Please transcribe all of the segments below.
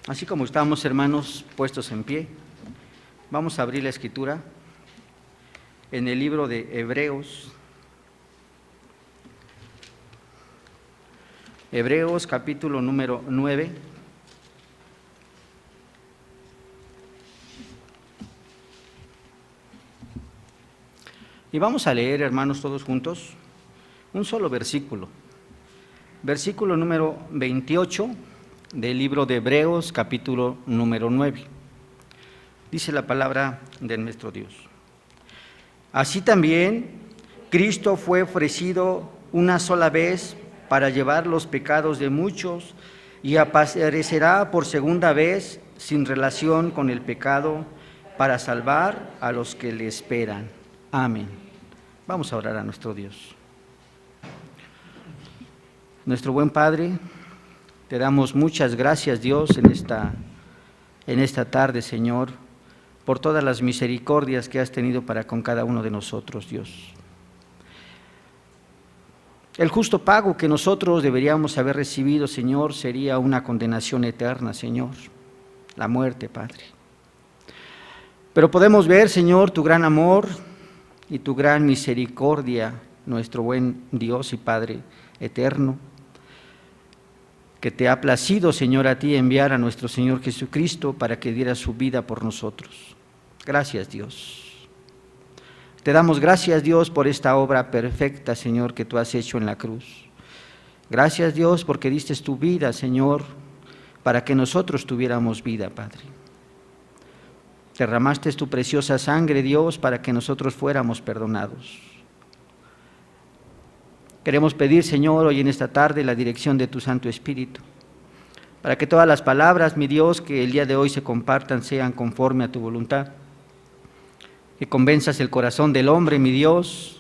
Así como estamos, hermanos, puestos en pie, vamos a abrir la escritura en el libro de Hebreos. Hebreos capítulo número 9. Y vamos a leer, hermanos, todos juntos, un solo versículo. Versículo número 28 del libro de Hebreos, capítulo número 9. Dice la palabra de nuestro Dios. Así también, Cristo fue ofrecido una sola vez para llevar los pecados de muchos y aparecerá por segunda vez sin relación con el pecado para salvar a los que le esperan. Amén. Vamos a orar a nuestro Dios. Nuestro buen Padre, te damos muchas gracias, Dios, en esta tarde, Señor, por todas las misericordias que has tenido para con cada uno de nosotros, Dios. El justo pago que nosotros deberíamos haber recibido, Señor, sería una condenación eterna, Señor, la muerte, Padre. Pero podemos ver, Señor, tu gran amor y tu gran misericordia, nuestro buen Dios y Padre eterno, que te ha placido, Señor, a ti enviar a nuestro Señor Jesucristo para que diera su vida por nosotros. Gracias, Dios. Te damos gracias, Dios, por esta obra perfecta, Señor, que tú has hecho en la cruz. Gracias, Dios, porque diste tu vida, Señor, para que nosotros tuviéramos vida, Padre. Derramaste tu preciosa sangre, Dios, para que nosotros fuéramos perdonados. Queremos pedir, Señor, hoy en esta tarde la dirección de tu Santo Espíritu, para que todas las palabras, mi Dios, que el día de hoy se compartan sean conforme a tu voluntad, que convenzas el corazón del hombre, mi Dios,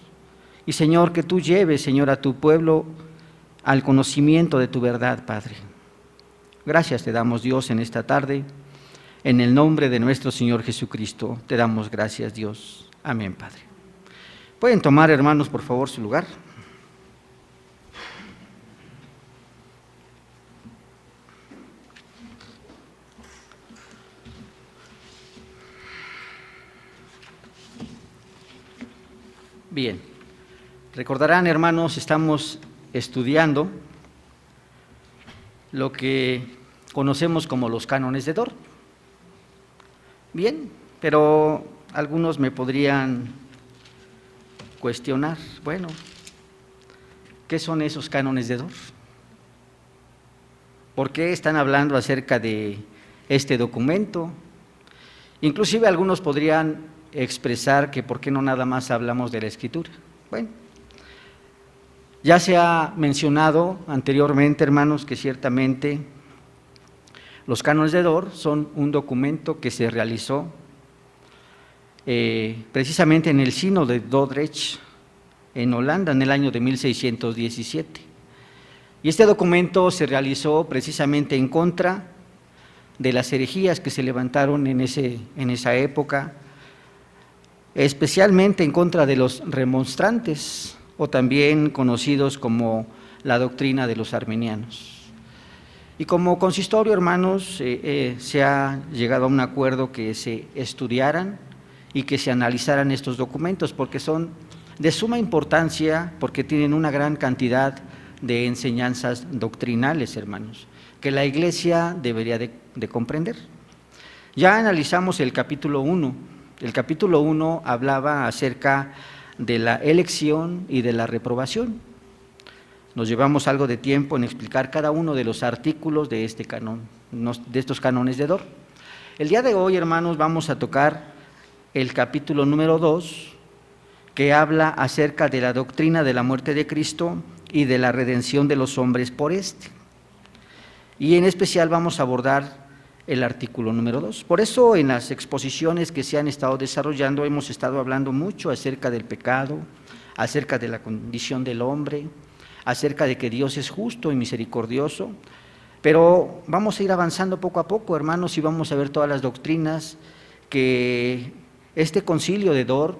y Señor, que tú lleves, Señor, a tu pueblo al conocimiento de tu verdad, Padre. Gracias te damos, Dios, en esta tarde, en el nombre de nuestro Señor Jesucristo, te damos gracias, Dios. Amén, Padre. ¿Pueden tomar, hermanos, por favor, su lugar? Bien, recordarán, hermanos, estamos estudiando lo que conocemos como los cánones de Dort. Bien, pero algunos me podrían cuestionar, bueno, ¿qué son esos cánones de Dort? ¿Por qué están hablando acerca de este documento? Inclusive algunos podrían expresar que por qué no nada más hablamos de la Escritura. Bueno, ya se ha mencionado anteriormente, hermanos, que ciertamente los cánones de Dort son un documento que se realizó precisamente en el Sínodo de Dordrecht, en Holanda, en el año de 1617. Y este documento se realizó precisamente en contra de las herejías que se levantaron en esa época, especialmente en contra de los remonstrantes, o también conocidos como la doctrina de los arminianos. Y como consistorio, hermanos, se ha llegado a un acuerdo que se estudiaran y que se analizaran estos documentos, porque son de suma importancia, porque tienen una gran cantidad de enseñanzas doctrinales, hermanos, que la Iglesia debería de comprender. Ya analizamos el capítulo 1. El capítulo 1 hablaba acerca de la elección y de la reprobación. Nos llevamos algo de tiempo en explicar cada uno de los artículos de este canon, de estos cánones de Dort. El día de hoy, hermanos, vamos a tocar el capítulo número 2, que habla acerca de la doctrina de la muerte de Cristo y de la redención de los hombres por éste. Y en especial vamos a abordar el artículo número 2. Por eso en las exposiciones que se han estado desarrollando hemos estado hablando mucho acerca del pecado, acerca de la condición del hombre, acerca de que Dios es justo y misericordioso, pero vamos a ir avanzando poco a poco, hermanos, y vamos a ver todas las doctrinas que este concilio de Dort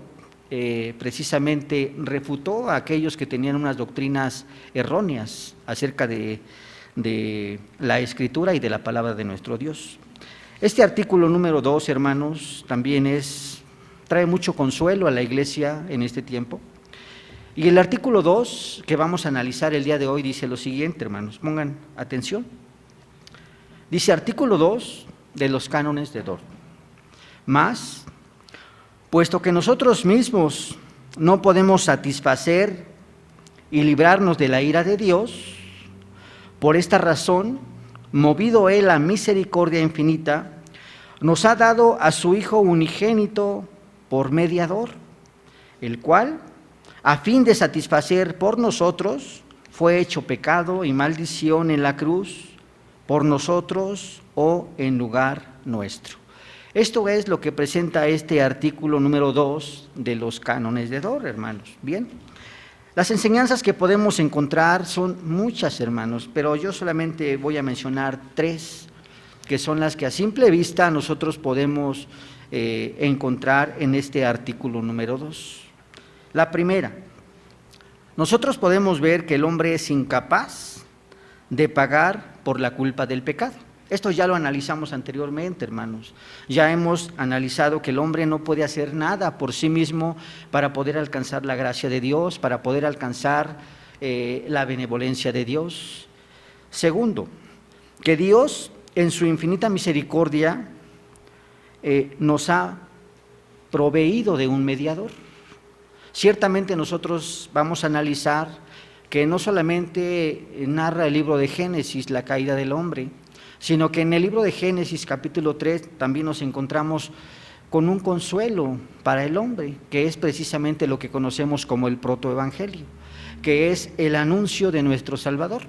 precisamente refutó a aquellos que tenían unas doctrinas erróneas acerca de de la Escritura y de la palabra de nuestro Dios. Este artículo número 2, hermanos, también trae mucho consuelo a la iglesia en este tiempo. Y el artículo 2 que vamos a analizar el día de hoy dice lo siguiente, hermanos, pongan atención. Dice artículo 2 de los cánones de Dort: mas, puesto que nosotros mismos no podemos satisfacer y librarnos de la ira de Dios, por esta razón, movido Él a misericordia infinita, nos ha dado a su Hijo unigénito por mediador, el cual, a fin de satisfacer por nosotros, fue hecho pecado y maldición en la cruz, por nosotros o en lugar nuestro. Esto es lo que presenta este artículo número 2 de los cánones de Dort, hermanos. Bien, las enseñanzas que podemos encontrar son muchas, hermanos, pero yo solamente voy a mencionar 3, que son las que a simple vista nosotros podemos encontrar en este artículo número 2. La primera, nosotros podemos ver que el hombre es incapaz de pagar por la culpa del pecado. Esto ya lo analizamos anteriormente, hermanos. Ya hemos analizado que el hombre no puede hacer nada por sí mismo para poder alcanzar la gracia de Dios, para poder alcanzar la benevolencia de Dios. Segundo, que Dios en su infinita misericordia nos ha proveído de un mediador. Ciertamente nosotros vamos a analizar que no solamente narra el libro de Génesis la caída del hombre, sino que en el libro de Génesis capítulo 3 también nos encontramos con un consuelo para el hombre, que es precisamente lo que conocemos como el protoevangelio, que es el anuncio de nuestro Salvador.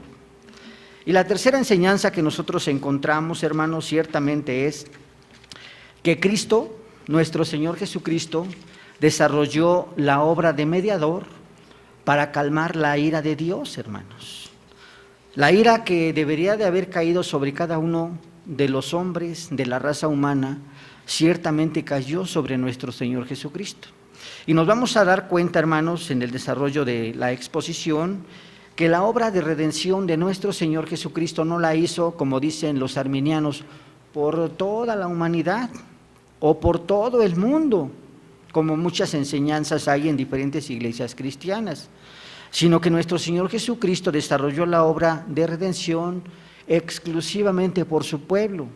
Y la tercera enseñanza que nosotros encontramos, hermanos, ciertamente es que Cristo, nuestro Señor Jesucristo, desarrolló la obra de mediador para calmar la ira de Dios, hermanos. La ira que debería de haber caído sobre cada uno de los hombres de la raza humana, ciertamente cayó sobre nuestro Señor Jesucristo. Y nos vamos a dar cuenta, hermanos, en el desarrollo de la exposición, que la obra de redención de nuestro Señor Jesucristo no la hizo, como dicen los arminianos, por toda la humanidad o por todo el mundo, como muchas enseñanzas hay en diferentes iglesias cristianas, sino que nuestro Señor Jesucristo desarrolló la obra de redención exclusivamente por su pueblo,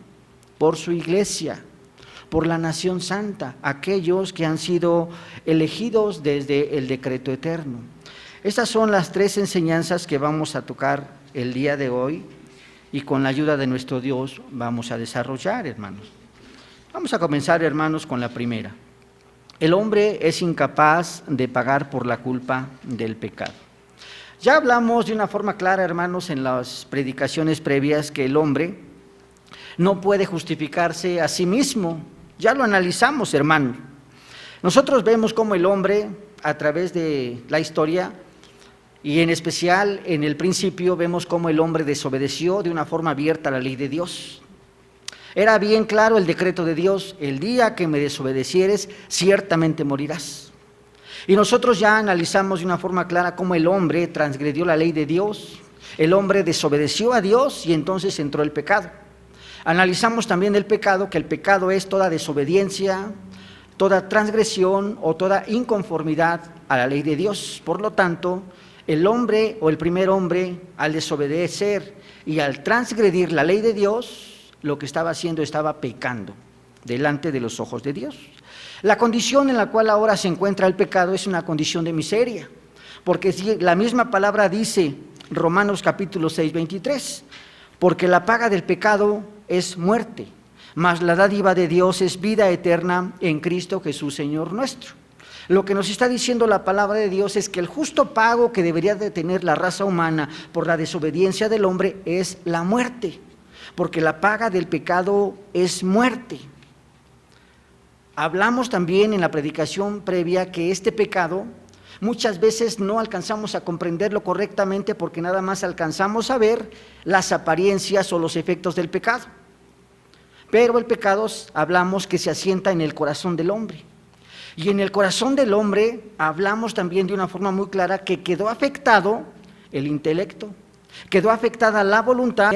por su iglesia, por la nación santa, aquellos que han sido elegidos desde el decreto eterno. Estas son las 3 enseñanzas que vamos a tocar el día de hoy y con la ayuda de nuestro Dios vamos a desarrollar, hermanos. Vamos a comenzar, hermanos, con la primera. El hombre es incapaz de pagar por la culpa del pecado. Ya hablamos de una forma clara, hermanos, en las predicaciones previas, que el hombre no puede justificarse a sí mismo. Ya lo analizamos, hermanos. Nosotros vemos cómo el hombre, a través de la historia, y en especial en el principio, vemos cómo el hombre desobedeció de una forma abierta a la ley de Dios. Era bien claro el decreto de Dios: el día que me desobedecieres, ciertamente morirás. Y nosotros ya analizamos de una forma clara cómo el hombre transgredió la ley de Dios, el hombre desobedeció a Dios y entonces entró el pecado. Analizamos también el pecado, que el pecado es toda desobediencia, toda transgresión o toda inconformidad a la ley de Dios. Por lo tanto, el hombre o el primer hombre, al desobedecer y al transgredir la ley de Dios, lo que estaba haciendo, estaba pecando delante de los ojos de Dios. La condición en la cual ahora se encuentra el pecado es una condición de miseria, porque si la misma palabra dice, Romanos capítulo 6, 23, porque la paga del pecado es muerte, mas la dádiva de Dios es vida eterna en Cristo Jesús, Señor nuestro. Lo que nos está diciendo la palabra de Dios es que el justo pago que debería de tener la raza humana por la desobediencia del hombre es la muerte, porque la paga del pecado es muerte. Hablamos también en la predicación previa que este pecado muchas veces no alcanzamos a comprenderlo correctamente porque nada más alcanzamos a ver las apariencias o los efectos del pecado. Pero el pecado, hablamos que se asienta en el corazón del hombre. Y en el corazón del hombre hablamos también de una forma muy clara que quedó afectado el intelecto, quedó afectada la voluntad,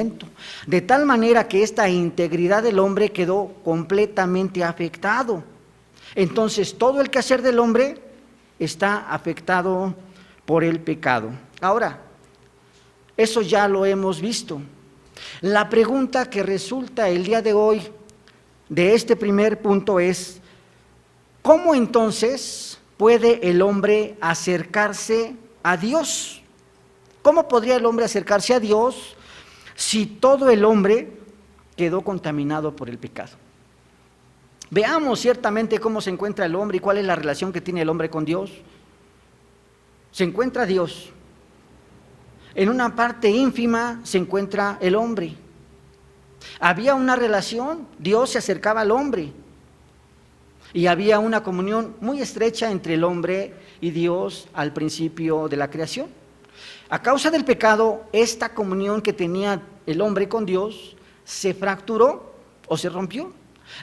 de tal manera que esta integridad del hombre quedó completamente afectado. Entonces, todo el quehacer del hombre está afectado por el pecado. Ahora, eso ya lo hemos visto. La pregunta que resulta el día de hoy de este primer punto es: ¿cómo entonces puede el hombre acercarse a Dios? ¿Cómo podría el hombre acercarse a Dios si todo el hombre quedó contaminado por el pecado? Veamos ciertamente cómo se encuentra el hombre y cuál es la relación que tiene el hombre con Dios. Se encuentra Dios. En una parte ínfima se encuentra el hombre. Había una relación, Dios se acercaba al hombre. Y había una comunión muy estrecha entre el hombre y Dios al principio de la creación. A causa del pecado, esta comunión que tenía el hombre con Dios se fracturó o se rompió.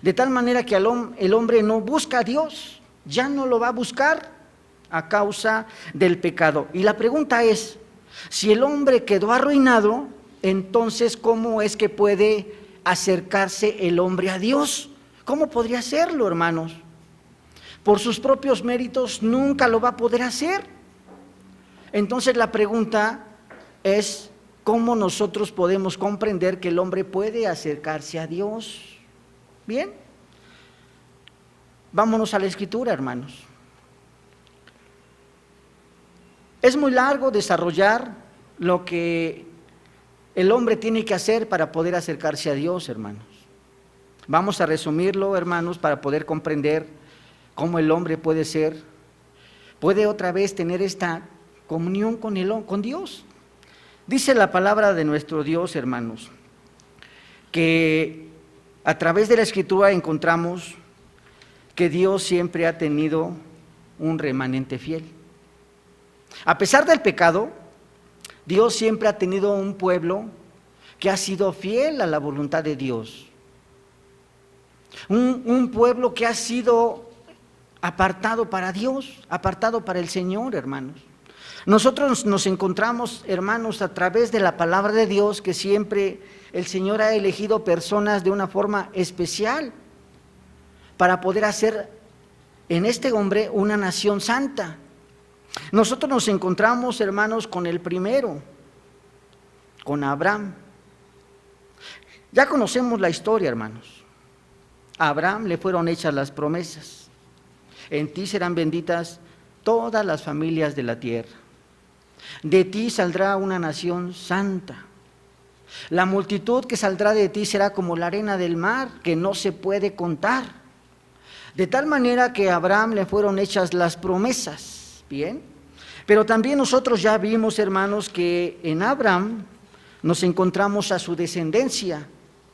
De tal manera que el hombre no busca a Dios, ya no lo va a buscar a causa del pecado. Y la pregunta es, si el hombre quedó arruinado, entonces ¿cómo es que puede acercarse el hombre a Dios? ¿Cómo podría hacerlo, hermanos? Por sus propios méritos nunca lo va a poder hacer. Entonces la pregunta es, ¿cómo nosotros podemos comprender que el hombre puede acercarse a Dios? Bien, vámonos a la Escritura, hermanos. Es muy largo desarrollar lo que el hombre tiene que hacer para poder acercarse a Dios, hermanos. Vamos a resumirlo, hermanos, para poder comprender cómo el hombre puede otra vez tener esta comunión con Dios. Dice la palabra de nuestro Dios, hermanos, que a través de la Escritura encontramos que Dios siempre ha tenido un remanente fiel. A pesar del pecado, Dios siempre ha tenido un pueblo que ha sido fiel a la voluntad de Dios. Un pueblo que ha sido apartado para Dios, apartado para el Señor, hermanos. Nosotros nos encontramos, hermanos, a través de la palabra de Dios, que siempre el Señor ha elegido personas de una forma especial para poder hacer en este hombre una nación santa. Nosotros nos encontramos, hermanos, con el primero, con Abraham. Ya conocemos la historia, hermanos. A Abraham le fueron hechas las promesas: en ti serán benditas todas las familias de la tierra, de ti saldrá una nación santa, la multitud que saldrá de ti será como la arena del mar, que no se puede contar. De tal manera que a Abraham le fueron hechas las promesas. Bien, pero también nosotros ya vimos, hermanos, que en Abraham nos encontramos a su descendencia,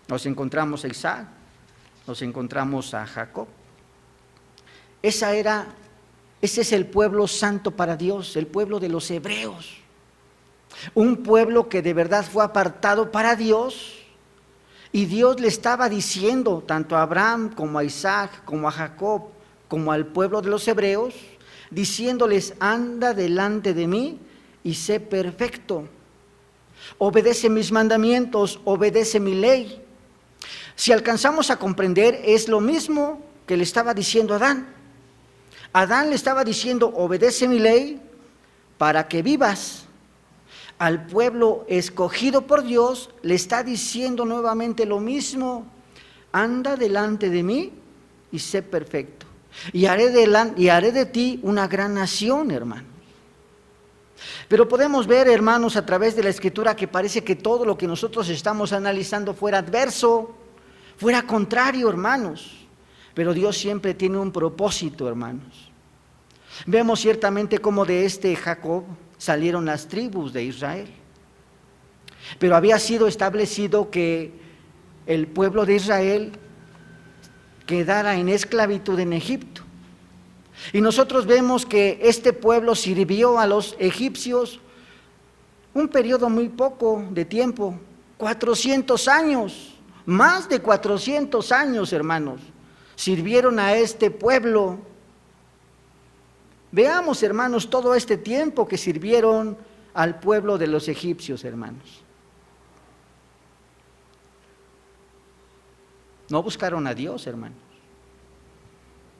nos encontramos a Isaac, nos encontramos a Jacob. Ese es el pueblo santo para Dios, el pueblo de los hebreos. Un pueblo que de verdad fue apartado para Dios, y Dios le estaba diciendo tanto a Abraham como a Isaac, como a Jacob, como al pueblo de los hebreos, diciéndoles: anda delante de mí y sé perfecto, obedece mis mandamientos, obedece mi ley. Si alcanzamos a comprender, es lo mismo que le estaba diciendo a Adán. Adán le estaba diciendo: obedece mi ley para que vivas. Al pueblo escogido por Dios le está diciendo nuevamente lo mismo: anda delante de mí y sé perfecto, y haré de ti una gran nación, hermanos. Pero podemos ver, hermanos, a través de la Escritura, que parece que todo lo que nosotros estamos analizando fuera adverso, fuera contrario, hermanos. Pero Dios siempre tiene un propósito, hermanos. Vemos ciertamente cómo de este Jacob salieron las tribus de Israel. Pero había sido establecido que el pueblo de Israel quedara en esclavitud en Egipto. Y nosotros vemos que este pueblo sirvió a los egipcios un periodo muy poco de tiempo, 400 años, más de 400 años, hermanos, sirvieron a este pueblo. Veamos, hermanos, todo este tiempo que sirvieron al pueblo de los egipcios, hermanos. No buscaron a Dios, hermanos.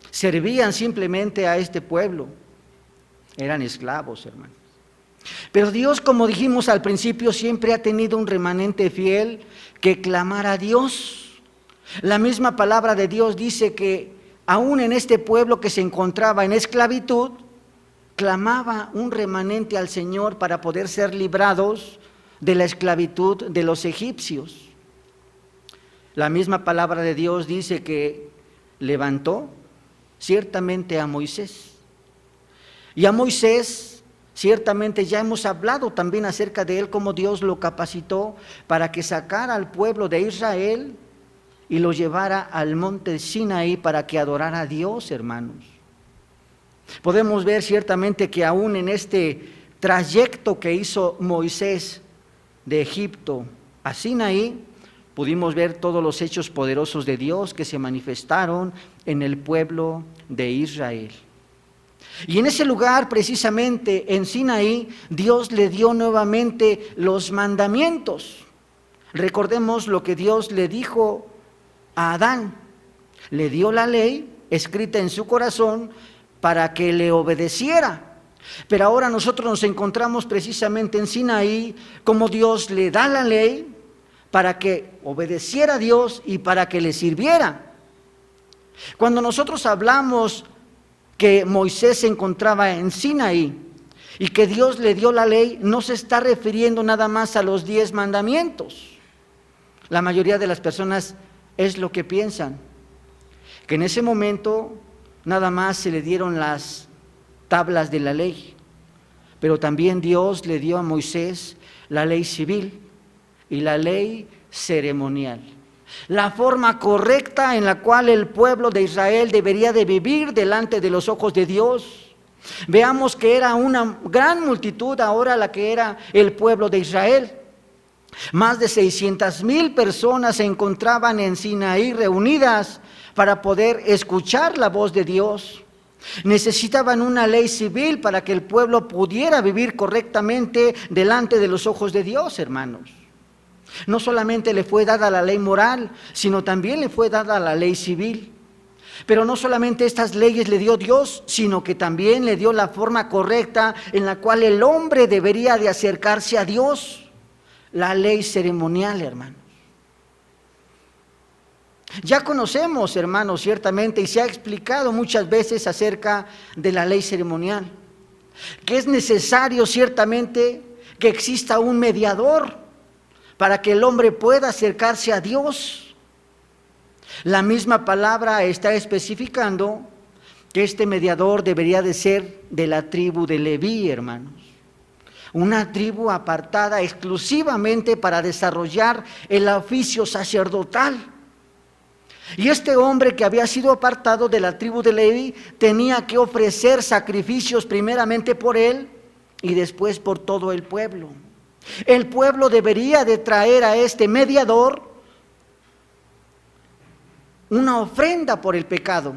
Servían simplemente a este pueblo. Eran esclavos, hermanos. Pero Dios, como dijimos al principio, siempre ha tenido un remanente fiel que clamara a Dios. La misma palabra de Dios dice que aún en este pueblo que se encontraba en esclavitud, clamaba un remanente al Señor para poder ser librados de la esclavitud de los egipcios. La misma palabra de Dios dice que levantó ciertamente a Moisés. Y a Moisés, ciertamente ya hemos hablado también acerca de él, cómo Dios lo capacitó para que sacara al pueblo de Israel y lo llevara al monte Sinaí para que adorara a Dios, hermanos. Podemos ver ciertamente que aún en este trayecto que hizo Moisés de Egipto a Sinaí, pudimos ver todos los hechos poderosos de Dios que se manifestaron en el pueblo de Israel. Y en ese lugar, precisamente en Sinaí, Dios le dio nuevamente los mandamientos. Recordemos lo que Dios le dijo a Adán. Le dio la ley escrita en su corazón para que le obedeciera. Pero ahora nosotros nos encontramos precisamente en Sinaí, como Dios le da la ley para que obedeciera a Dios y para que le sirviera. Cuando nosotros hablamos que Moisés se encontraba en Sinaí y que Dios le dio la ley, no se está refiriendo nada más a los 10 mandamientos. La mayoría de las personas es lo que piensan, que en ese momento nada más se le dieron las tablas de la ley, pero también Dios le dio a Moisés la ley civil y la ley ceremonial, la forma correcta en la cual el pueblo de Israel debería de vivir delante de los ojos de Dios. Veamos que era una gran multitud ahora la que era el pueblo de Israel. Más de 600,000 personas se encontraban en Sinaí reunidas para poder escuchar la voz de Dios. Necesitaban una ley civil para que el pueblo pudiera vivir correctamente delante de los ojos de Dios, hermanos. No solamente le fue dada la ley moral, sino también le fue dada la ley civil. Pero no solamente estas leyes le dio Dios, sino que también le dio la forma correcta en la cual el hombre debería de acercarse a Dios. La ley ceremonial, hermanos. Ya conocemos, hermanos, ciertamente, y se ha explicado muchas veces acerca de la ley ceremonial, que es necesario ciertamente que exista un mediador para que el hombre pueda acercarse a Dios. La misma palabra está especificando que este mediador debería de ser de la tribu de Leví, hermanos. Una tribu apartada exclusivamente para desarrollar el oficio sacerdotal. Y este hombre que había sido apartado de la tribu de Leví tenía que ofrecer sacrificios primeramente por él y después por todo el pueblo. El pueblo debería de traer a este mediador una ofrenda por el pecado.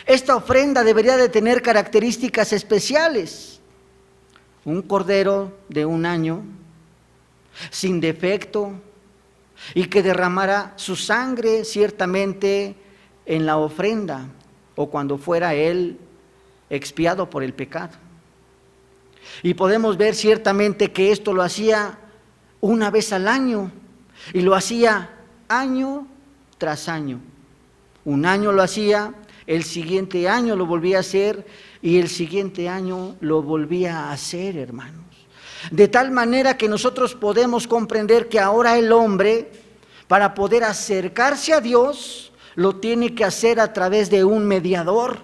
Esta ofrenda debería de tener características especiales. Un cordero de 1 año, sin defecto, y que derramara su sangre ciertamente en la ofrenda o cuando fuera él expiado por el pecado. Y podemos ver ciertamente que esto lo hacía una vez al año y lo hacía año tras año. 1 año lo hacía, el siguiente año lo volvía a hacer y el siguiente año lo volvía a hacer, hermanos. De tal manera que nosotros podemos comprender que ahora el hombre, para poder acercarse a Dios, lo tiene que hacer a través de un mediador.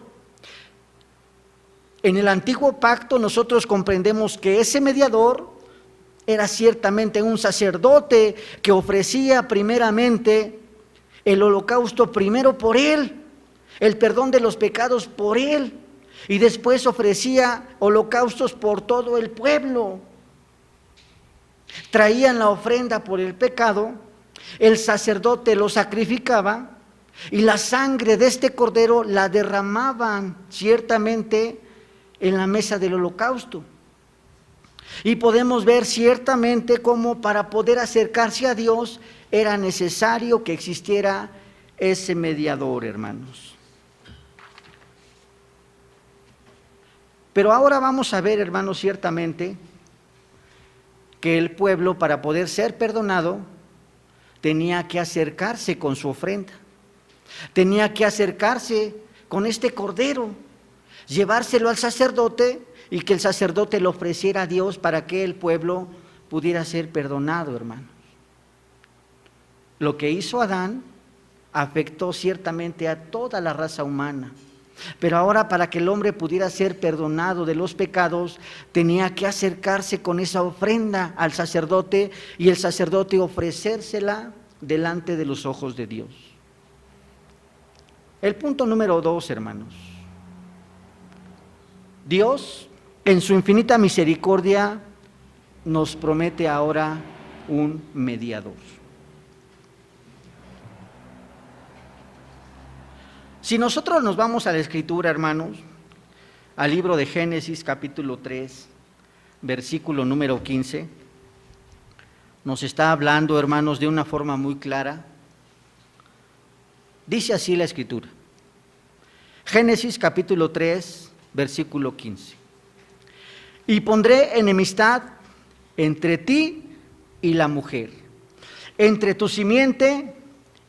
En el antiguo pacto nosotros comprendemos que ese mediador era ciertamente un sacerdote que ofrecía primeramente el holocausto primero por él, el perdón de los pecados por él, y después ofrecía holocaustos por todo el pueblo. Traían la ofrenda por el pecado, el sacerdote lo sacrificaba y la sangre de este cordero la derramaban ciertamente en la mesa del holocausto. Y podemos ver ciertamente cómo para poder acercarse a Dios era necesario que existiera ese mediador, hermanos. Pero ahora vamos a ver, hermanos, ciertamente que el pueblo, para poder ser perdonado, tenía que acercarse con su ofrenda, tenía que acercarse con este cordero, llevárselo al sacerdote y que el sacerdote lo ofreciera a Dios para que el pueblo pudiera ser perdonado, hermanos. Lo que hizo Adán afectó ciertamente a toda la raza humana, pero ahora para que el hombre pudiera ser perdonado de los pecados, tenía que acercarse con esa ofrenda al sacerdote y el sacerdote ofrecérsela delante de los ojos de Dios. El punto número 2, hermanos. Dios, en su infinita misericordia, nos promete ahora un mediador. Si nosotros nos vamos a la Escritura, hermanos, al libro de Génesis capítulo 3, versículo número 15, nos está hablando, hermanos, de una forma muy clara. Dice así la Escritura. Génesis capítulo 3, versículo 15. Y pondré enemistad entre ti y la mujer, entre tu simiente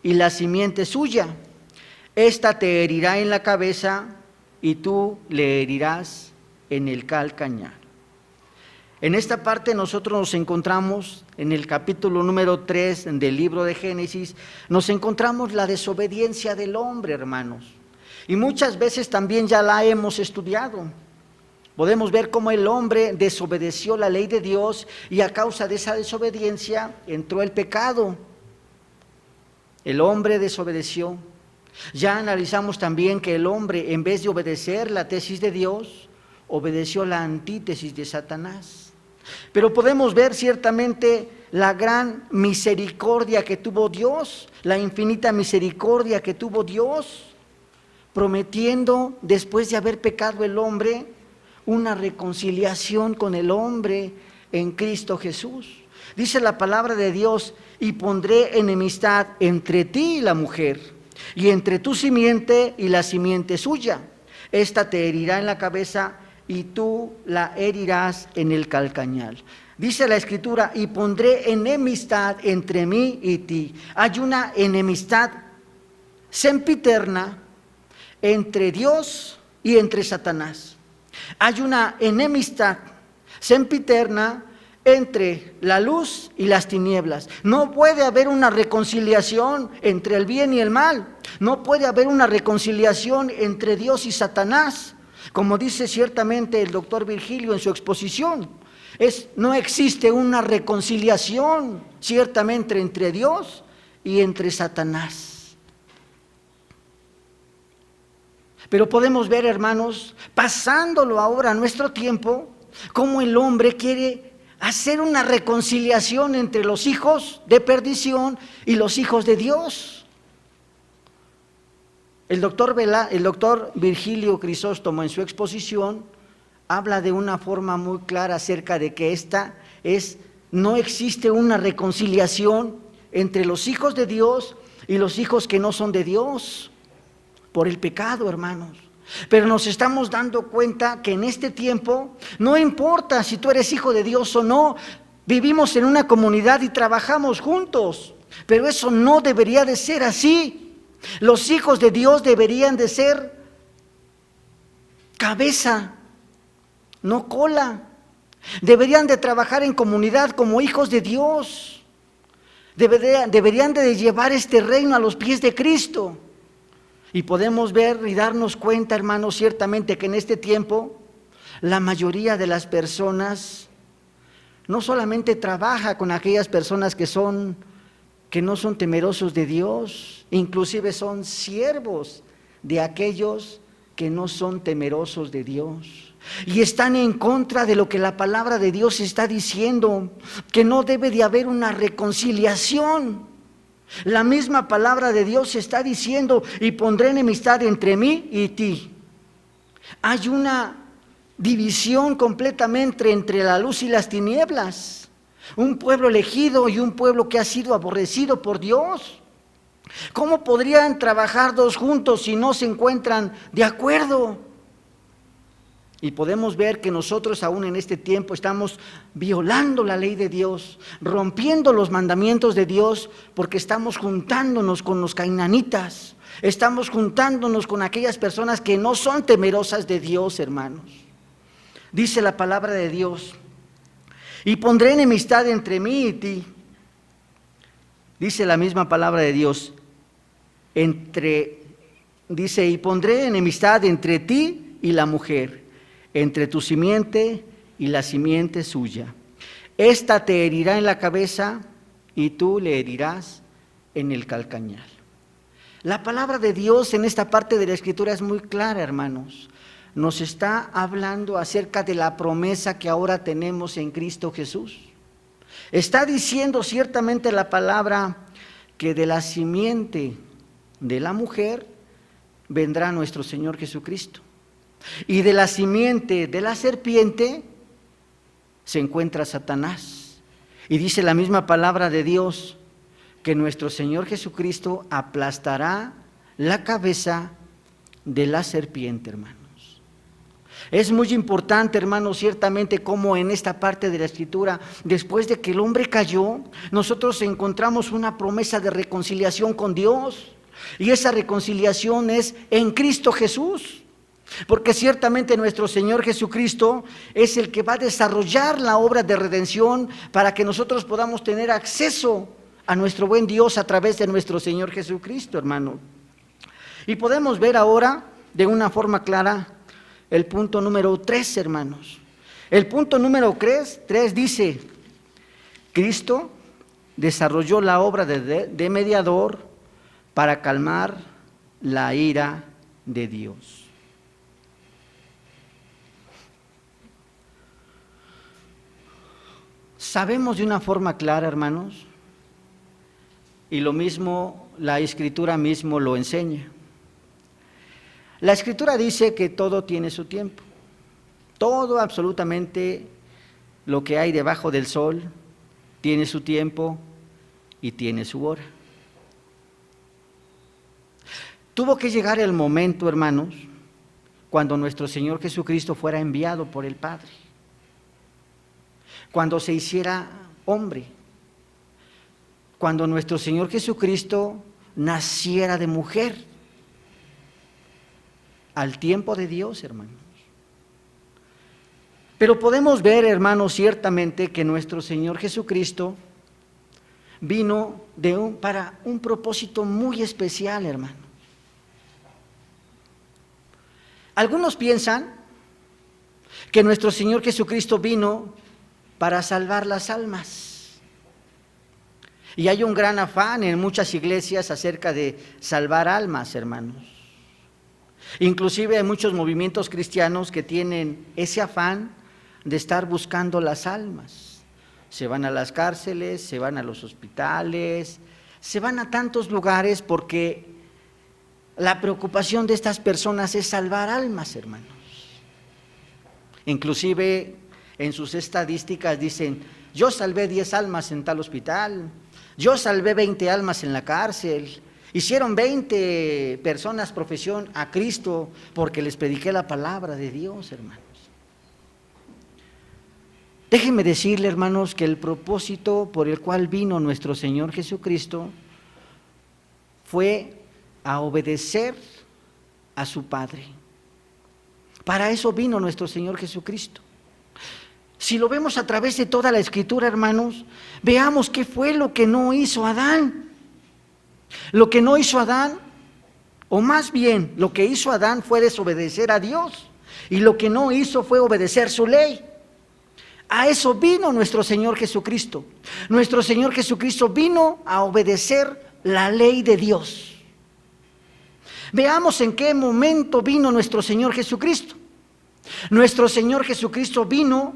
y la simiente suya. Esta te herirá en la cabeza y tú le herirás en el calcañar. En esta parte nosotros nos encontramos en el capítulo número 3 del libro de Génesis, nos encontramos la desobediencia del hombre, hermanos. Y muchas veces también ya la hemos estudiado. Podemos ver cómo el hombre desobedeció la ley de Dios y a causa de esa desobediencia entró el pecado. El hombre desobedeció. Ya analizamos también que el hombre, en vez de obedecer la tesis de Dios, obedeció la antítesis de Satanás. Pero podemos ver ciertamente la gran misericordia que tuvo Dios, la infinita misericordia que tuvo Dios, prometiendo, después de haber pecado el hombre, una reconciliación con el hombre en Cristo Jesús. Dice la palabra de Dios: y pondré enemistad entre ti y la mujer, y entre tu simiente y la simiente suya. Esta te herirá en la cabeza y tú la herirás en el calcañar. Dice la Escritura: y pondré enemistad entre mí y ti. Hay una enemistad sempiterna entre Dios y entre Satanás. Hay una enemistad sempiterna entre la luz y las tinieblas. No puede haber una reconciliación entre el bien y el mal. No puede haber una reconciliación entre Dios y Satanás. Como dice ciertamente el doctor Virgilio en su exposición, no existe una reconciliación ciertamente entre Dios y entre Satanás. Pero podemos ver, hermanos, pasándolo ahora a nuestro tiempo, cómo el hombre quiere hacer una reconciliación entre los hijos de perdición y los hijos de Dios. El doctor Virgilio Crisóstomo en su exposición habla de una forma muy clara acerca de que no existe una reconciliación entre los hijos de Dios y los hijos que no son de Dios, por el pecado, hermanos. Pero nos estamos dando cuenta que en este tiempo, no importa si tú eres hijo de Dios o no, vivimos en una comunidad y trabajamos juntos, pero eso no debería de ser así. Los hijos de Dios deberían de ser cabeza, no cola. Deberían de trabajar en comunidad como hijos de Dios. Deberían de llevar este reino a los pies de Cristo. Y podemos ver y darnos cuenta, hermanos, ciertamente que en este tiempo la mayoría de las personas no solamente trabaja con aquellas personas que no son temerosos de Dios, inclusive son siervos de aquellos que no son temerosos de Dios. Y están en contra de lo que la palabra de Dios está diciendo, que no debe de haber una reconciliación. La misma palabra de Dios está diciendo: y pondré enemistad entre mí y ti. Hay una división completamente entre la luz y las tinieblas, un pueblo elegido y un pueblo que ha sido aborrecido por Dios. ¿Cómo podrían trabajar dos juntos si no se encuentran de acuerdo? Y podemos ver que nosotros aún en este tiempo estamos violando la ley de Dios, rompiendo los mandamientos de Dios, porque estamos juntándonos con los cainanitas, estamos juntándonos con aquellas personas que no son temerosas de Dios, hermanos. Dice la palabra de Dios: y pondré enemistad entre mí y ti. Dice la misma palabra de Dios, dice, y pondré enemistad entre ti y la mujer, entre tu simiente y la simiente suya. Esta te herirá en la cabeza y tú le herirás en el calcañar. La palabra de Dios en esta parte de la Escritura es muy clara, hermanos. Nos está hablando acerca de la promesa que ahora tenemos en Cristo Jesús. Está diciendo ciertamente la palabra que de la simiente de la mujer vendrá nuestro Señor Jesucristo. Y de la simiente de la serpiente se encuentra Satanás. Y dice la misma palabra de Dios que nuestro Señor Jesucristo aplastará la cabeza de la serpiente, hermanos. Es muy importante, hermanos, ciertamente como en esta parte de la Escritura, después de que el hombre cayó, nosotros encontramos una promesa de reconciliación con Dios. Y esa reconciliación es en Cristo Jesús. Porque ciertamente nuestro Señor Jesucristo es el que va a desarrollar la obra de redención para que nosotros podamos tener acceso a nuestro buen Dios a través de nuestro Señor Jesucristo, hermano. Y podemos ver ahora de una forma clara el punto número 3, hermanos. El punto número 3 dice: Cristo desarrolló la obra de mediador para calmar la ira de Dios. Sabemos de una forma clara, hermanos, y lo mismo la Escritura mismo lo enseña. La Escritura dice que todo tiene su tiempo. Todo, absolutamente, lo que hay debajo del sol tiene su tiempo y tiene su hora. Tuvo que llegar el momento, hermanos, cuando nuestro Señor Jesucristo fuera enviado por el Padre, cuando se hiciera hombre, cuando nuestro Señor Jesucristo naciera de mujer, al tiempo de Dios, hermanos. Pero podemos ver, hermanos, ciertamente que nuestro Señor Jesucristo vino para un propósito muy especial, hermanos. Algunos piensan que nuestro Señor Jesucristo vino para salvar las almas. Y hay un gran afán en muchas iglesias acerca de salvar almas, hermanos. Inclusive hay muchos movimientos cristianos que tienen ese afán de estar buscando las almas. Se van a las cárceles, se van a los hospitales, se van a tantos lugares porque la preocupación de estas personas es salvar almas, hermanos. Inclusive en sus estadísticas dicen: yo salvé 10 almas en tal hospital, yo salvé 20 almas en la cárcel. Hicieron 20 personas profesión a Cristo porque les prediqué la palabra de Dios, hermanos. Déjenme decirle, hermanos, que el propósito por el cual vino nuestro Señor Jesucristo fue a obedecer a su Padre. Para eso vino nuestro Señor Jesucristo. Si lo vemos a través de toda la Escritura, hermanos, veamos qué fue lo que no hizo Adán. Lo que no hizo Adán, o más bien, lo que hizo Adán fue desobedecer a Dios, y lo que no hizo fue obedecer su ley. A eso vino nuestro Señor Jesucristo. Nuestro Señor Jesucristo vino a obedecer la ley de Dios. Veamos en qué momento vino nuestro Señor Jesucristo. Nuestro Señor Jesucristo vino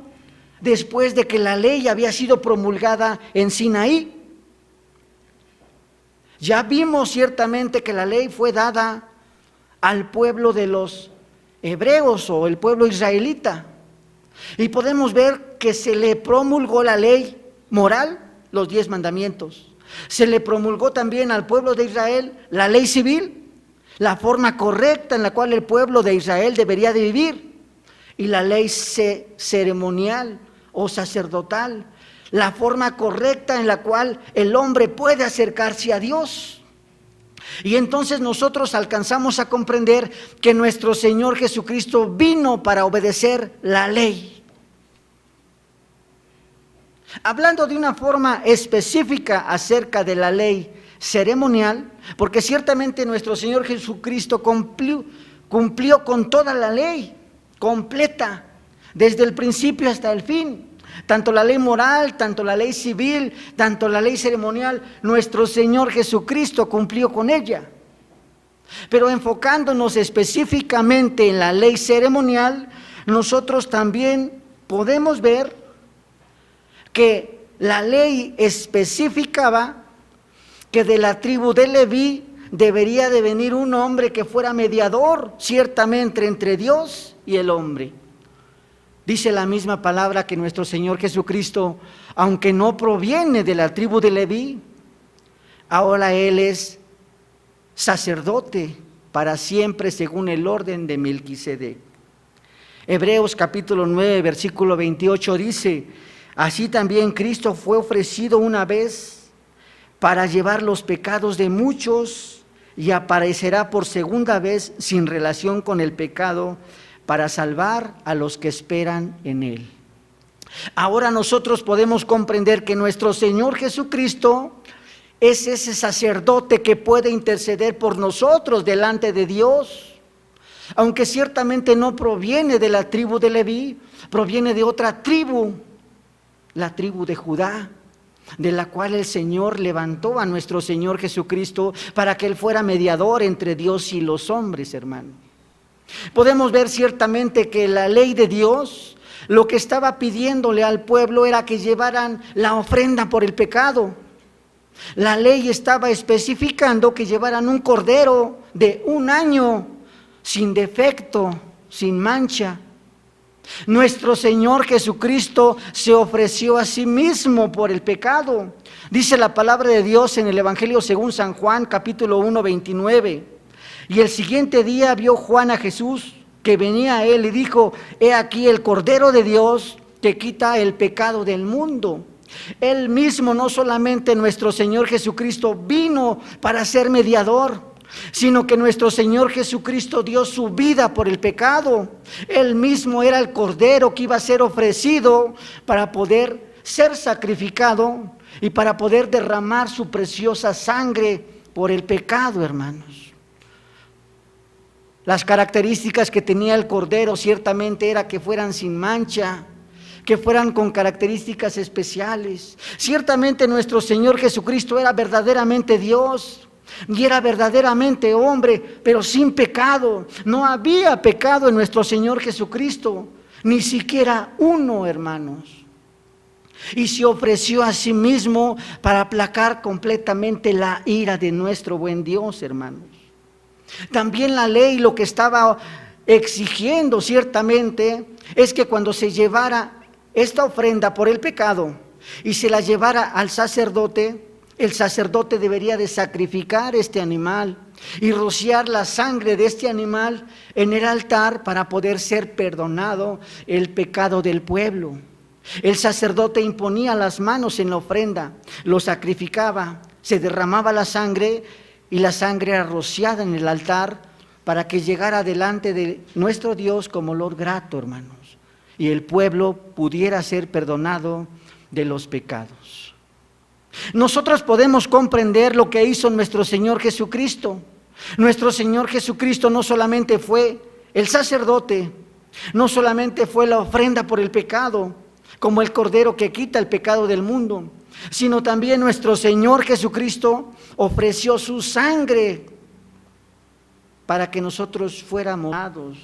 después de que la ley había sido promulgada en Sinaí. Ya vimos ciertamente que la ley fue dada al pueblo de los hebreos o el pueblo israelita. Y podemos ver que se le promulgó la ley moral, los 10 mandamientos. Se le promulgó también al pueblo de Israel la ley civil, la forma correcta en la cual el pueblo de Israel debería de vivir, y la ley ceremonial o sacerdotal, la forma correcta en la cual el hombre puede acercarse a Dios. Y entonces nosotros alcanzamos a comprender que nuestro Señor Jesucristo vino para obedecer la ley. Hablando de una forma específica acerca de la ley ceremonial, porque ciertamente nuestro Señor Jesucristo cumplió con toda la ley completa, desde el principio hasta el fin. Tanto la ley moral, tanto la ley civil, tanto la ley ceremonial, nuestro Señor Jesucristo cumplió con ella. Pero enfocándonos específicamente en la ley ceremonial, nosotros también podemos ver que la ley especificaba que de la tribu de Leví debería de venir un hombre que fuera mediador ciertamente entre Dios y el hombre. Dice la misma palabra que nuestro Señor Jesucristo, aunque no proviene de la tribu de Leví, ahora Él es sacerdote para siempre según el orden de Melquisedec. Hebreos capítulo 9, versículo 28 dice: así también Cristo fue ofrecido una vez para llevar los pecados de muchos y aparecerá por segunda vez sin relación con el pecado para salvar a los que esperan en Él. Ahora nosotros podemos comprender que nuestro Señor Jesucristo es ese sacerdote que puede interceder por nosotros delante de Dios. Aunque ciertamente no proviene de la tribu de Leví, proviene de otra tribu, la tribu de Judá, de la cual el Señor levantó a nuestro Señor Jesucristo para que Él fuera mediador entre Dios y los hombres, hermano. Podemos ver ciertamente que la ley de Dios, lo que estaba pidiéndole al pueblo era que llevaran la ofrenda por el pecado. La ley estaba especificando que llevaran un cordero de 1 año, sin defecto, sin mancha. Nuestro Señor Jesucristo se ofreció a sí mismo por el pecado. Dice la palabra de Dios en el Evangelio según San Juan, capítulo 1, 29. Y el siguiente día vio Juan a Jesús que venía a él y dijo: he aquí el Cordero de Dios que quita el pecado del mundo. Él mismo, no solamente nuestro Señor Jesucristo vino para ser mediador, sino que nuestro Señor Jesucristo dio su vida por el pecado. Él mismo era el Cordero que iba a ser ofrecido para poder ser sacrificado y para poder derramar su preciosa sangre por el pecado, hermanos. Las características que tenía el Cordero ciertamente era que fueran sin mancha, que fueran con características especiales. Ciertamente nuestro Señor Jesucristo era verdaderamente Dios y era verdaderamente hombre, pero sin pecado. No había pecado en nuestro Señor Jesucristo, ni siquiera uno, hermanos. Y se ofreció a sí mismo para aplacar completamente la ira de nuestro buen Dios, hermanos. También la ley lo que estaba exigiendo ciertamente es que cuando se llevara esta ofrenda por el pecado y se la llevara al sacerdote, el sacerdote debería de sacrificar este animal y rociar la sangre de este animal en el altar para poder ser perdonado el pecado del pueblo. El sacerdote imponía las manos en la ofrenda, lo sacrificaba, se derramaba la sangre y la sangre era rociada en el altar para que llegara delante de nuestro Dios como olor grato, hermanos, y el pueblo pudiera ser perdonado de los pecados. Nosotros podemos comprender lo que hizo nuestro Señor Jesucristo. Nuestro Señor Jesucristo no solamente fue el sacerdote, no solamente fue la ofrenda por el pecado, como el Cordero que quita el pecado del mundo, sino también nuestro Señor Jesucristo ofreció su sangre para que nosotros fuéramos salvados,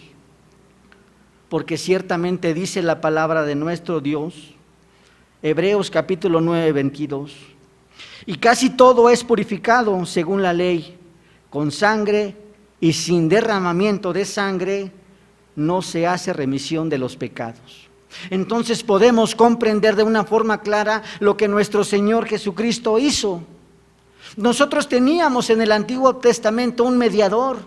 porque ciertamente dice la palabra de nuestro Dios, Hebreos capítulo 9, 22, y casi todo es purificado según la ley, con sangre, y sin derramamiento de sangre no se hace remisión de los pecados. Entonces podemos comprender de una forma clara lo que nuestro Señor Jesucristo hizo. Nosotros teníamos en el Antiguo Testamento un mediador,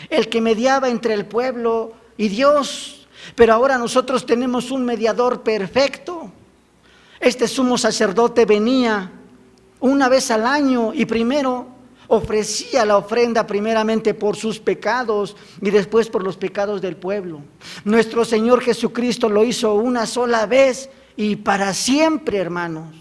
el que mediaba entre el pueblo y Dios, pero ahora nosotros tenemos un mediador perfecto. Este sumo sacerdote venía una vez al año y primero ofrecía la ofrenda primeramente por sus pecados y después por los pecados del pueblo. Nuestro Señor Jesucristo lo hizo una sola vez y para siempre, hermanos.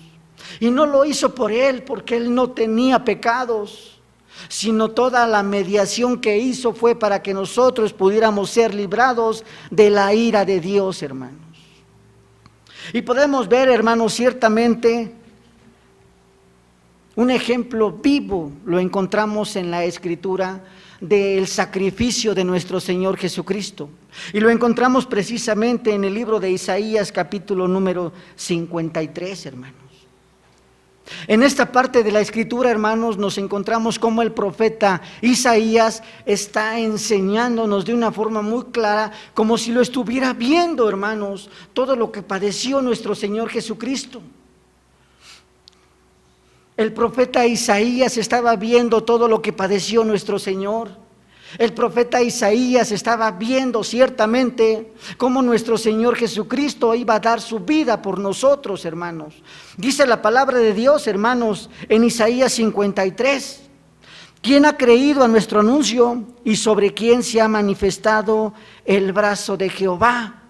Y no lo hizo por Él, porque Él no tenía pecados, sino toda la mediación que hizo fue para que nosotros pudiéramos ser librados de la ira de Dios, hermanos. Y podemos ver, hermanos, ciertamente un ejemplo vivo lo encontramos en la Escritura del sacrificio de nuestro Señor Jesucristo. Y lo encontramos precisamente en el libro de Isaías, capítulo número 53, hermanos. En esta parte de la Escritura, hermanos, nos encontramos como el profeta Isaías está enseñándonos de una forma muy clara, como si lo estuviera viendo, hermanos, todo lo que padeció nuestro Señor Jesucristo. El profeta Isaías estaba viendo todo lo que padeció nuestro Señor. El profeta Isaías estaba viendo ciertamente cómo nuestro Señor Jesucristo iba a dar su vida por nosotros, hermanos. Dice la palabra de Dios, hermanos, en Isaías 53. ¿Quién ha creído a nuestro anuncio y sobre quién se ha manifestado el brazo de Jehová?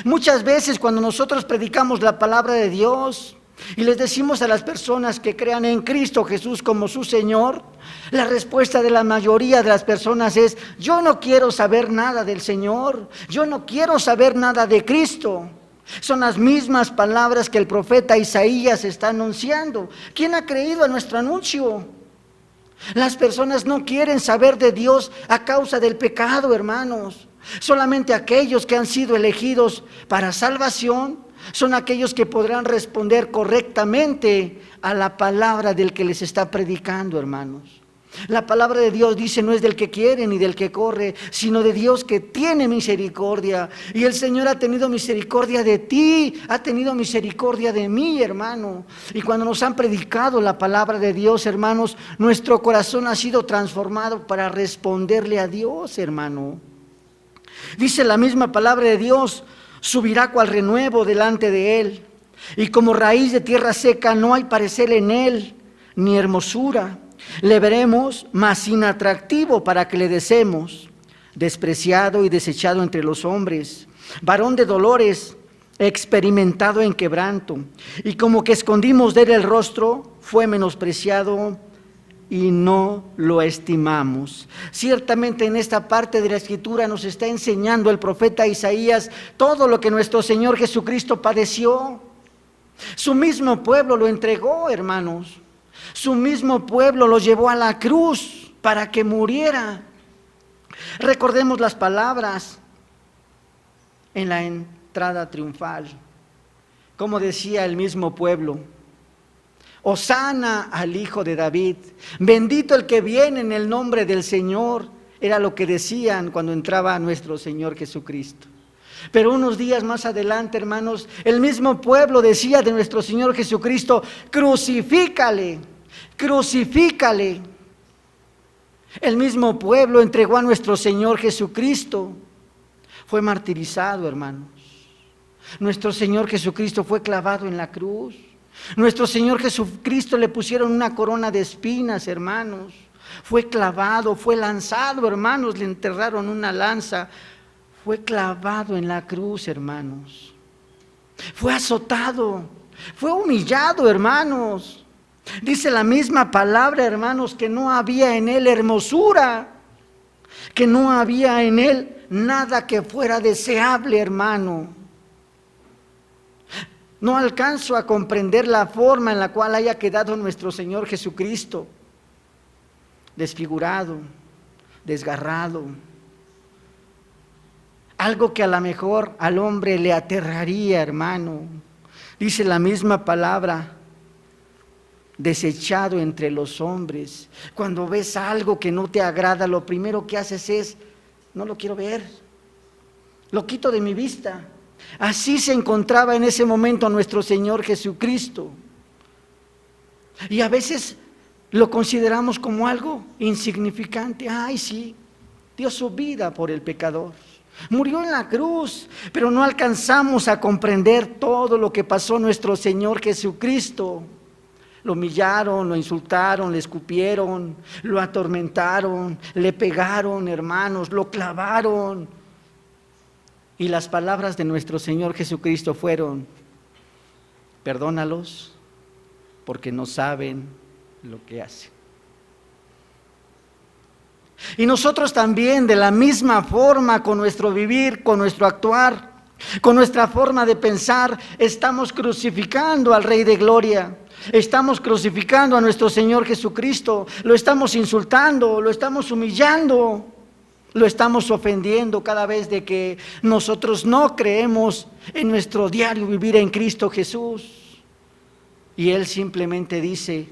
Muchas veces cuando nosotros predicamos la palabra de Dios y les decimos a las personas que crean en Cristo Jesús como su Señor, la respuesta de la mayoría de las personas es: yo no quiero saber nada del Señor, yo no quiero saber nada de Cristo. Son las mismas palabras que el profeta Isaías está anunciando. ¿Quién ha creído a nuestro anuncio? Las personas no quieren saber de Dios a causa del pecado, hermanos. Solamente aquellos que han sido elegidos para salvación son aquellos que podrán responder correctamente a la palabra del que les está predicando, hermanos. La palabra de Dios dice: no es del que quiere ni del que corre, sino de Dios que tiene misericordia. Y el Señor ha tenido misericordia de ti, ha tenido misericordia de mí, hermano. Y cuando nos han predicado la palabra de Dios, hermanos, nuestro corazón ha sido transformado para responderle a Dios, hermano. Dice la misma palabra de Dios: subirá cual renuevo delante de él, y como raíz de tierra seca no hay parecer en él, ni hermosura. Le veremos, mas inatractivo para que le deseemos, despreciado y desechado entre los hombres, varón de dolores, experimentado en quebranto, y como que escondimos de él el rostro, fue menospreciado y no lo estimamos. Ciertamente en esta parte de la Escritura nos está enseñando el profeta Isaías todo lo que nuestro Señor Jesucristo padeció. Su mismo pueblo lo entregó, hermanos. Su mismo pueblo lo llevó a la cruz para que muriera. Recordemos las palabras en la entrada triunfal, como decía el mismo pueblo: Hosana al Hijo de David, bendito el que viene en el nombre del Señor. Era lo que decían cuando entraba nuestro Señor Jesucristo. Pero unos días más adelante, hermanos, el mismo pueblo decía de nuestro Señor Jesucristo: crucifícale, crucifícale. El mismo pueblo entregó a nuestro Señor Jesucristo. Fue martirizado, hermanos. Nuestro Señor Jesucristo fue clavado en la cruz. Nuestro Señor Jesucristo le pusieron una corona de espinas, hermanos. Fue clavado, fue lanzado, hermanos, le enterraron una lanza. Fue clavado en la cruz, hermanos. Fue azotado, fue humillado, hermanos. Dice la misma palabra, hermanos, que no había en él hermosura, que no había en él nada que fuera deseable, hermano. No alcanzo a comprender la forma en la cual haya quedado nuestro Señor Jesucristo, desfigurado, desgarrado. Algo que a lo mejor al hombre le aterraría, hermano. Dice la misma palabra: desechado entre los hombres. Cuando ves algo que no te agrada, lo primero que haces es: no lo quiero ver, lo quito de mi vista. Así se encontraba en ese momento nuestro Señor Jesucristo. Y a veces lo consideramos como algo insignificante. Ay, sí, dio su vida por el pecador. Murió en la cruz, pero no alcanzamos a comprender todo lo que pasó nuestro Señor Jesucristo. Lo humillaron, lo insultaron, le escupieron, lo atormentaron, le pegaron, hermanos, lo clavaron. Y las palabras de nuestro Señor Jesucristo fueron: perdónalos porque no saben lo que hacen. Y nosotros también, de la misma forma, con nuestro vivir, con nuestro actuar, con nuestra forma de pensar, estamos crucificando al Rey de Gloria. Estamos crucificando a nuestro Señor Jesucristo. Lo estamos insultando, lo estamos humillando, lo estamos ofendiendo cada vez de que nosotros no creemos en nuestro diario vivir en Cristo Jesús. Y Él simplemente dice: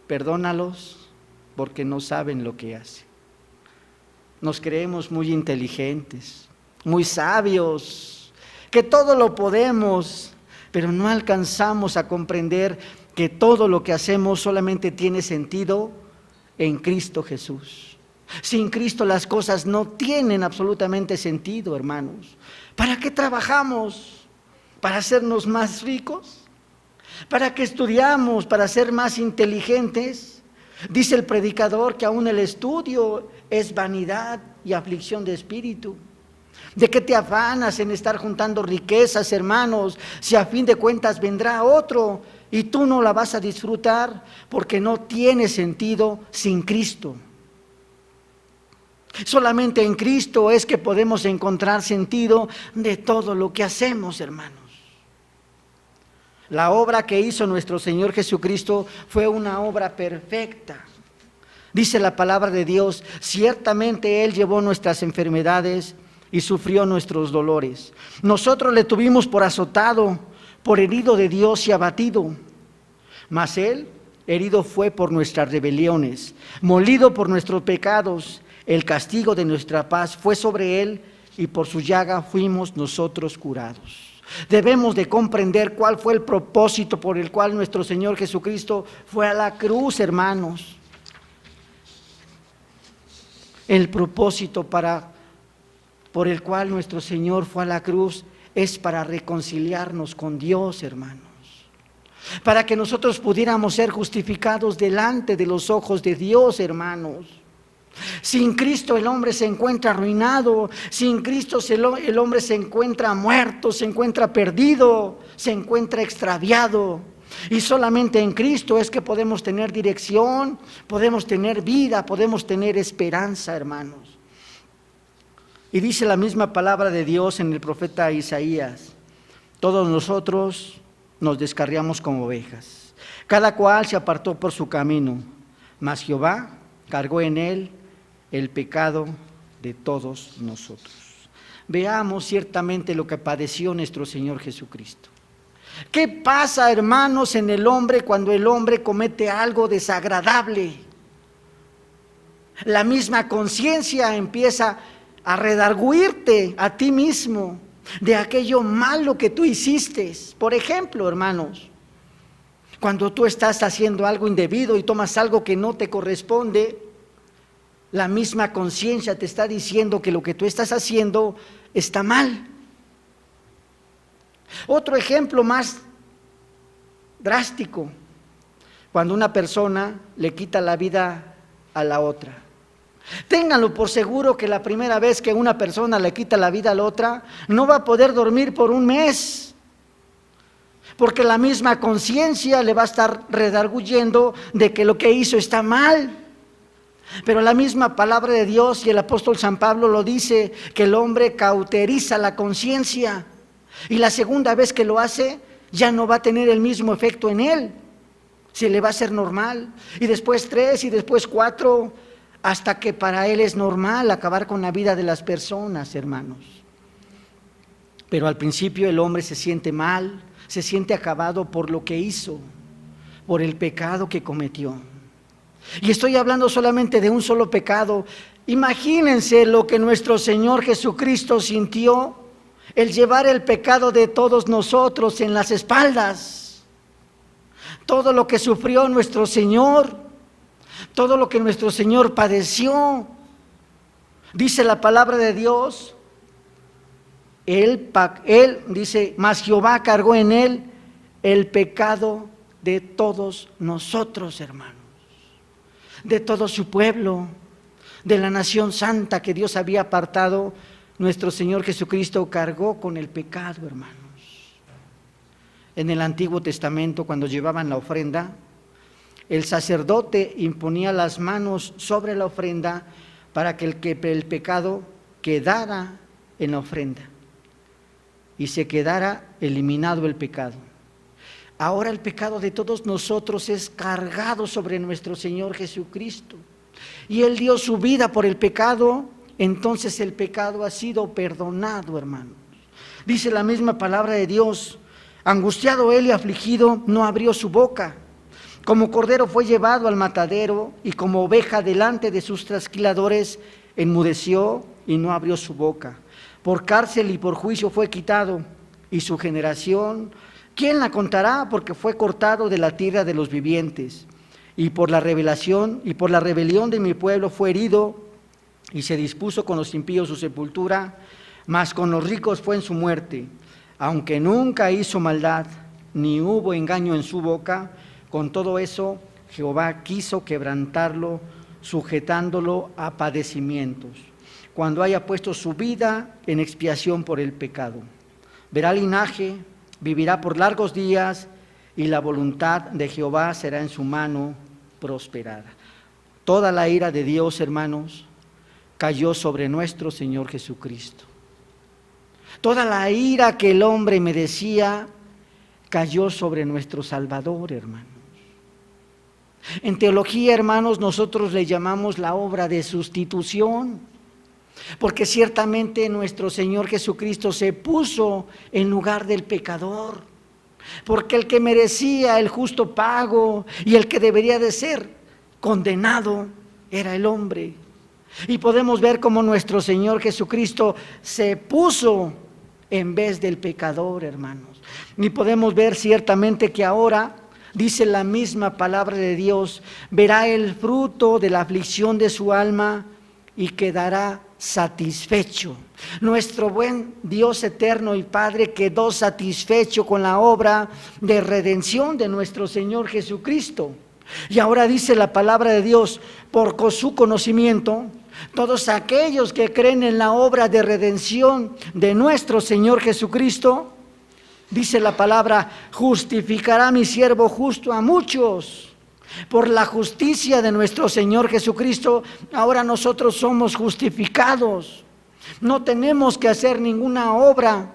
perdónalos porque no saben lo que hacen. Nos creemos muy inteligentes, muy sabios, que todo lo podemos, pero no alcanzamos a comprender que todo lo que hacemos solamente tiene sentido en Cristo Jesús. Sin Cristo las cosas no tienen absolutamente sentido, hermanos. ¿Para qué trabajamos? ¿Para hacernos más ricos? ¿Para qué estudiamos? ¿Para ser más inteligentes? Dice el predicador que aún el estudio es vanidad y aflicción de espíritu. ¿De qué te afanas en estar juntando riquezas, hermanos, si a fin de cuentas vendrá otro y tú no la vas a disfrutar? Porque no tiene sentido sin Cristo. Solamente en Cristo es que podemos encontrar sentido de todo lo que hacemos, hermanos. La obra que hizo nuestro Señor Jesucristo fue una obra perfecta. Dice la palabra de Dios: ciertamente Él llevó nuestras enfermedades y sufrió nuestros dolores. Nosotros le tuvimos por azotado, por herido de Dios y abatido. Mas Él herido fue por nuestras rebeliones, molido por nuestros pecados. El castigo de nuestra paz fue sobre Él, y por su llaga fuimos nosotros curados. Debemos de comprender cuál fue el propósito por el cual nuestro Señor Jesucristo fue a la cruz, hermanos. El propósito por el cual nuestro Señor fue a la cruz es para reconciliarnos con Dios, hermanos. Para que nosotros pudiéramos ser justificados delante de los ojos de Dios, hermanos. Sin Cristo el hombre se encuentra arruinado, sin Cristo el hombre se encuentra muerto, se encuentra perdido, se encuentra extraviado. Y solamente en Cristo es que podemos tener dirección, podemos tener vida, podemos tener esperanza, hermanos. Y dice la misma palabra de Dios en el profeta Isaías: todos nosotros nos descarriamos como ovejas, cada cual se apartó por su camino, mas Jehová cargó en él el pecado de todos nosotros. Veamos ciertamente lo que padeció nuestro Señor Jesucristo. ¿Qué pasa, hermanos, en el hombre cuando el hombre comete algo desagradable? La misma conciencia empieza a redarguirte a ti mismo de aquello malo que tú hiciste. Por ejemplo, hermanos, cuando tú estás haciendo algo indebido y tomas algo que no te corresponde, la misma conciencia te está diciendo que lo que tú estás haciendo está mal. Otro ejemplo más drástico: cuando una persona le quita la vida a la otra. Ténganlo por seguro que la primera vez que una persona le quita la vida a la otra, no va a poder dormir por un mes, porque la misma conciencia le va a estar redarguyendo de que lo que hizo está mal. Pero la misma palabra de Dios, y el apóstol San Pablo lo dice, que el hombre cauteriza la conciencia, y la segunda vez que lo hace ya no va a tener el mismo efecto en él, se le va a hacer normal, y después 3 y después 4, hasta que para él es normal acabar con la vida de las personas, hermanos. Pero al principio el hombre se siente mal, se siente acabado por lo que hizo, por el pecado que cometió. Y estoy hablando solamente de un solo pecado, Imagínense lo que nuestro Señor Jesucristo sintió, el llevar el pecado de todos nosotros en las espaldas. Todo lo que sufrió nuestro Señor, todo lo que nuestro Señor padeció. Dice la palabra de Dios, Él dice, mas Jehová cargó en Él el pecado de todos nosotros, hermanos, de todo su pueblo, de la nación santa que Dios había apartado. Nuestro Señor Jesucristo cargó con el pecado, hermanos. En el Antiguo Testamento, cuando llevaban la ofrenda, el sacerdote imponía las manos sobre la ofrenda para que el pecado quedara en la ofrenda y se quedara eliminado el pecado. Ahora el pecado de todos nosotros es cargado sobre nuestro Señor Jesucristo. Y Él dio su vida por el pecado, entonces el pecado ha sido perdonado, hermanos. Dice la misma palabra de Dios, angustiado Él y afligido, no abrió su boca. Como cordero fue llevado al matadero, y como oveja delante de sus trasquiladores, enmudeció y no abrió su boca. Por cárcel y por juicio fue quitado, y su generación, ¿quién la contará? Porque fue cortado de la tierra de los vivientes. Y por la rebelión de mi pueblo fue herido, y se dispuso con los impíos su sepultura, mas con los ricos fue en su muerte. Aunque nunca hizo maldad, ni hubo engaño en su boca, con todo eso Jehová quiso quebrantarlo, sujetándolo a padecimientos, cuando haya puesto su vida en expiación por el pecado. Verá linaje, vivirá por largos días, y la voluntad de Jehová será en su mano prosperada. Toda la ira de Dios, hermanos, cayó sobre nuestro Señor Jesucristo. Toda la ira que el hombre merecía cayó sobre nuestro Salvador, hermanos. En teología, hermanos, nosotros le llamamos la obra de sustitución, porque ciertamente nuestro Señor Jesucristo se puso en lugar del pecador, porque el que merecía el justo pago y el que debería de ser condenado era el hombre. Y podemos ver cómo nuestro Señor Jesucristo se puso en vez del pecador, hermanos. Y podemos ver ciertamente que ahora, dice la misma palabra de Dios, verá el fruto de la aflicción de su alma y quedará satisfecho. Nuestro buen Dios eterno y Padre quedó satisfecho con la obra de redención de nuestro Señor Jesucristo. Y ahora dice la palabra de Dios, por su conocimiento, todos aquellos que creen en la obra de redención de nuestro Señor Jesucristo, dice la palabra, justificará mi siervo justo a muchos. Por la justicia de nuestro Señor Jesucristo, ahora nosotros somos justificados. No tenemos que hacer ninguna obra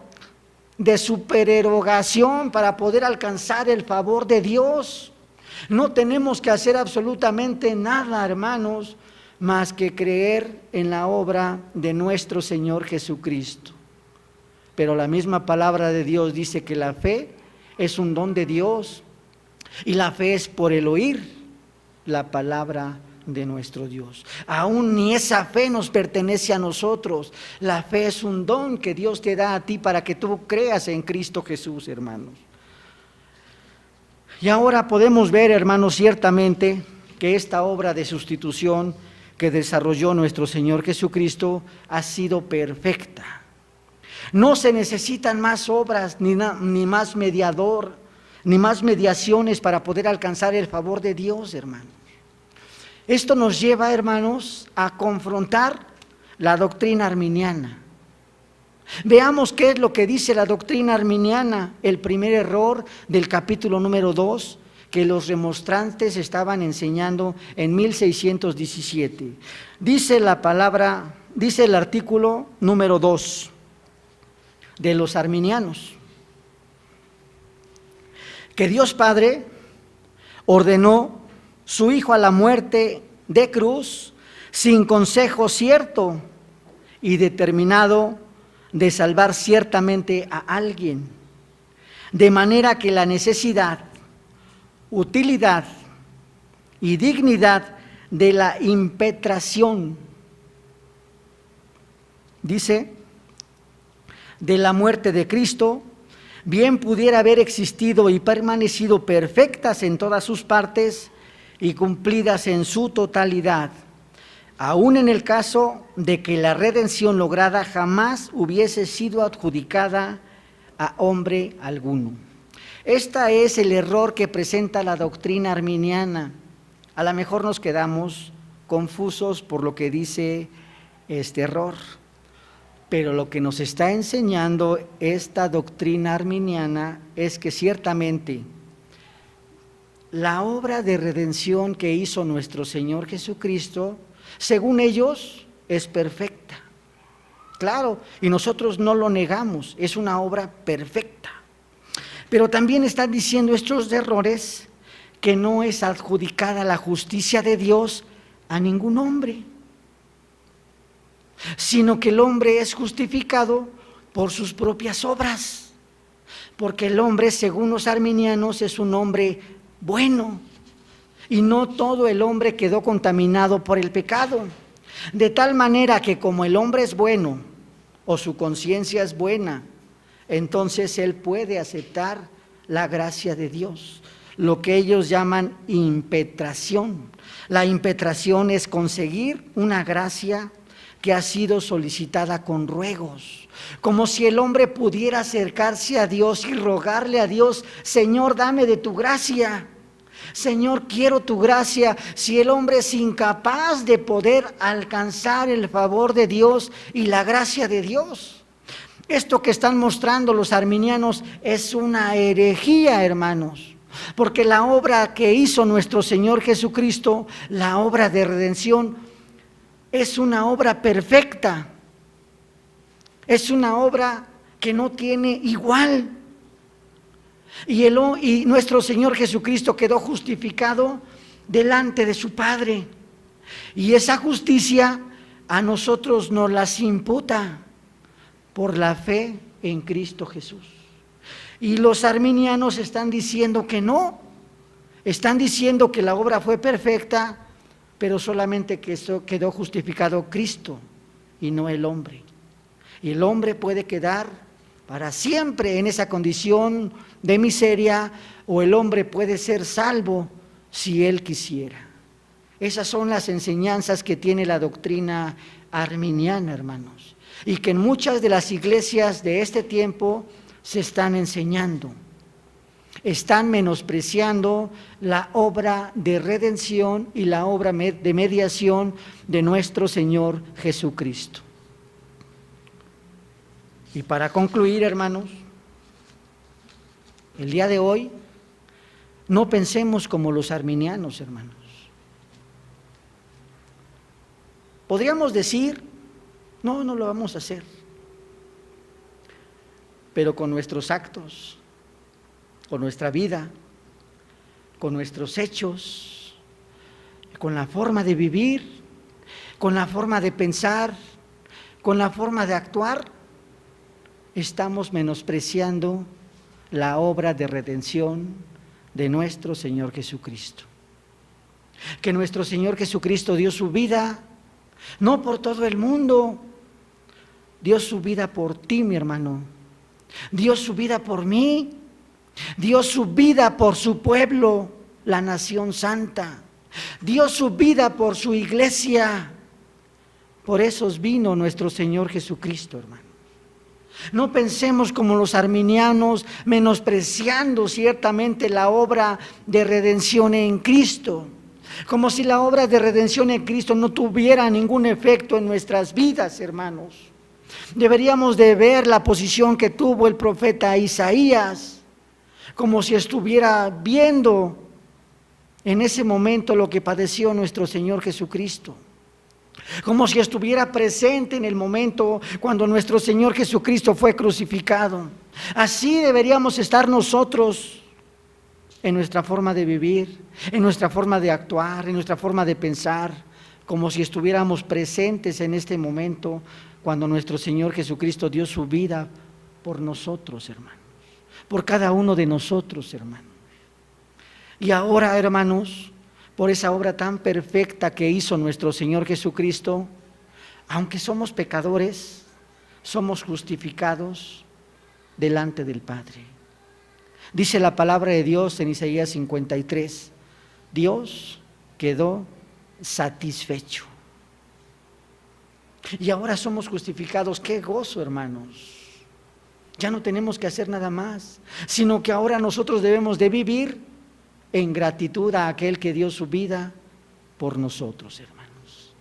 de supererogación para poder alcanzar el favor de Dios. No tenemos que hacer absolutamente nada, hermanos, más que creer en la obra de nuestro Señor Jesucristo. Pero la misma palabra de Dios dice que la fe es un don de Dios, y la fe es por el oír la palabra de nuestro Dios. Aún ni esa fe nos pertenece a nosotros. La fe es un don que Dios te da a ti para que tú creas en Cristo Jesús, hermanos. Y ahora podemos ver, hermanos, ciertamente que esta obra de sustitución que desarrolló nuestro Señor Jesucristo ha sido perfecta. No se necesitan más obras, ni más mediador, ni más mediaciones para poder alcanzar el favor de Dios, hermanos. Esto nos lleva, hermanos, a confrontar la doctrina arminiana. Veamos qué es lo que dice la doctrina arminiana, el primer error del capítulo número 2, que los remonstrantes estaban enseñando en 1617. Dice la palabra, dice el artículo número 2 de los arminianos, que Dios Padre ordenó su Hijo a la muerte de cruz sin consejo cierto y determinado de salvar ciertamente a alguien, de manera que la necesidad, utilidad y dignidad de la impetración Dice, de la muerte de Cristo, bien pudiera haber existido y permanecido perfectas en todas sus partes y cumplidas en su totalidad, aun en el caso de que la redención lograda jamás hubiese sido adjudicada a hombre alguno. Este es el error que presenta la doctrina arminiana. A lo mejor nos quedamos confusos por lo que dice este error, pero lo que nos está enseñando esta doctrina arminiana es que ciertamente la obra de redención que hizo nuestro Señor Jesucristo, según ellos, es perfecta. Claro, y nosotros no lo negamos, es una obra perfecta. Pero también están diciendo estos errores que no es adjudicada la justicia de Dios a ningún hombre, sino que el hombre es justificado por sus propias obras, porque el hombre, según los arminianos, es un hombre bueno, y no todo el hombre quedó contaminado por el pecado, de tal manera que como el hombre es bueno, o su conciencia es buena, entonces él puede aceptar la gracia de Dios, lo que ellos llaman impetración. La impetración es conseguir una gracia que ha sido solicitada con ruegos, como si el hombre pudiera acercarse a Dios y rogarle a Dios: Señor, dame de tu gracia, Señor, quiero tu gracia. Si el hombre es incapaz de poder alcanzar el favor de Dios y la gracia de Dios, esto que están mostrando los arminianos es una herejía, hermanos, porque la obra que hizo nuestro Señor Jesucristo, la obra de redención, es una obra perfecta, es una obra que no tiene igual. Y nuestro Señor Jesucristo quedó justificado delante de su Padre, y esa justicia a nosotros nos las imputa por la fe en Cristo Jesús. Y los arminianos están diciendo que no, están diciendo que la obra fue perfecta, pero solamente que eso quedó justificado Cristo y no el hombre. Y el hombre puede quedar para siempre en esa condición de miseria, o el hombre puede ser salvo si él quisiera. Esas son las enseñanzas que tiene la doctrina arminiana, hermanos, y que en muchas de las iglesias de este tiempo se están enseñando. Están menospreciando la obra de redención y la obra de mediación de nuestro Señor Jesucristo. Y para concluir, hermanos, el día de hoy no pensemos como los arminianos, hermanos. Podríamos decir: no, no lo vamos a hacer, pero con nuestros actos, con nuestra vida, con nuestros hechos, con la forma de vivir, con la forma de pensar, con la forma de actuar, estamos menospreciando la obra de redención de nuestro Señor Jesucristo. Que nuestro Señor Jesucristo dio su vida, no por todo el mundo, dio su vida por ti, mi hermano, dio su vida por mí, dio su vida por su pueblo, la nación santa, dio su vida por su iglesia. Por eso vino nuestro Señor Jesucristo, hermano. No pensemos como los arminianos, menospreciando ciertamente la obra de redención en Cristo, como si la obra de redención en Cristo no tuviera ningún efecto en nuestras vidas, hermanos. Deberíamos de ver la posición que tuvo el profeta Isaías, como si estuviera viendo en ese momento lo que padeció nuestro Señor Jesucristo, como si estuviera presente en el momento cuando nuestro Señor Jesucristo fue crucificado. Así deberíamos estar nosotros en nuestra forma de vivir, en nuestra forma de actuar, en nuestra forma de pensar, como si estuviéramos presentes en este momento cuando nuestro Señor Jesucristo dio su vida por nosotros, hermanos, por cada uno de nosotros, hermanos. Y ahora, hermanos, por esa obra tan perfecta que hizo nuestro Señor Jesucristo, aunque somos pecadores, somos justificados delante del Padre. Dice la palabra de Dios en Isaías 53, Dios quedó satisfecho. Y ahora somos justificados. ¡Qué gozo, hermanos! Ya no tenemos que hacer nada más, sino que ahora nosotros debemos de vivir en gratitud a aquel que dio su vida por nosotros, hermanos.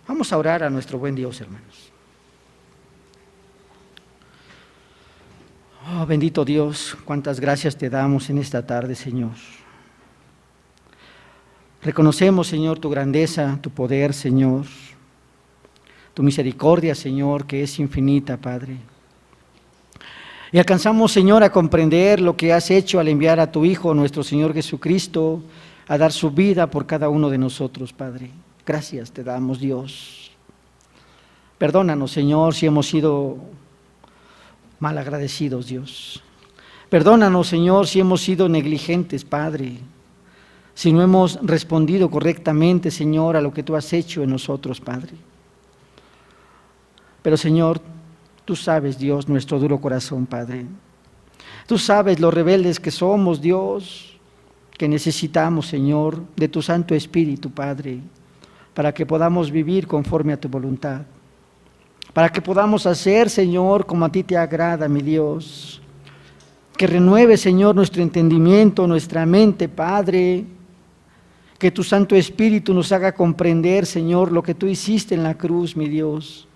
Vamos a orar a nuestro buen Dios, hermanos. Oh, bendito Dios, cuántas gracias te damos en esta tarde, Señor. Reconocemos, Señor, tu grandeza, tu poder, Señor, tu misericordia, Señor, que es infinita, Padre. Y alcanzamos, Señor, a comprender lo que has hecho al enviar a tu Hijo, nuestro Señor Jesucristo, a dar su vida por cada uno de nosotros, Padre. Gracias te damos, Dios. Perdónanos, Señor, si hemos sido malagradecidos, Dios. Perdónanos, Señor, si hemos sido negligentes, Padre, si no hemos respondido correctamente, Señor, a lo que tú has hecho en nosotros, Padre. Pero, Señor, tú sabes, Dios, nuestro duro corazón, Padre. Tú sabes lo rebeldes que somos, Dios, que necesitamos, Señor, de tu Santo Espíritu, Padre, para que podamos vivir conforme a tu voluntad, para que podamos hacer, Señor, como a ti te agrada, mi Dios. Que renueve, Señor, nuestro entendimiento, nuestra mente, Padre. Que tu Santo Espíritu nos haga comprender, Señor, lo que tú hiciste en la cruz, mi Dios.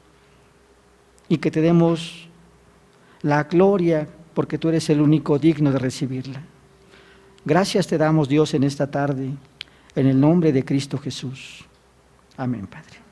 Y que te demos la gloria, porque tú eres el único digno de recibirla. Gracias te damos, Dios, en esta tarde, en el nombre de Cristo Jesús. Amén, Padre.